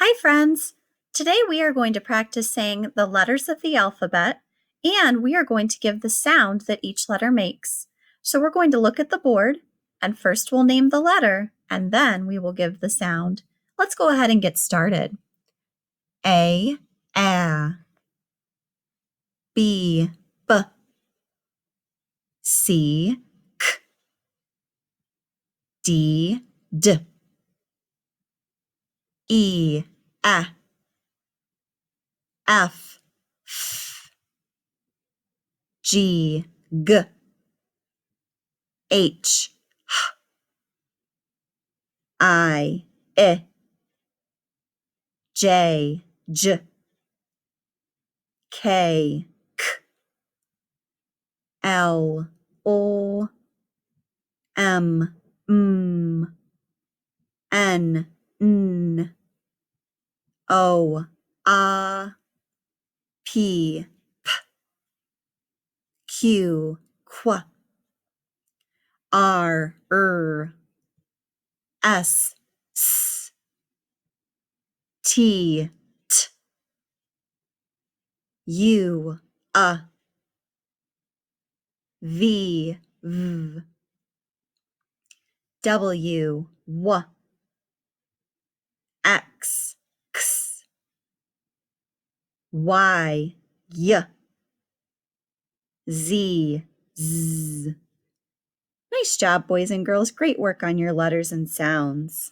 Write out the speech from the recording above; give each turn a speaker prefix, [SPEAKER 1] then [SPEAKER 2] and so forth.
[SPEAKER 1] Hi, friends! Today we are going to practice saying the letters of the alphabet, and we are going to give the sound that each letter makes. So we're going to look at the board, and first we'll name the letter, and then we will give the sound. Let's go ahead and get started. A, B, B, C, K, D, D, E, F, F, G, G, H, I, J, J, K, K, L, O, M, N, O, P, Q, Qu, R, S, S, T, T, U, V, V, W, W, X, X, Y, Y, Z, Z. Nice job, boys and girls. Great work on your letters and sounds.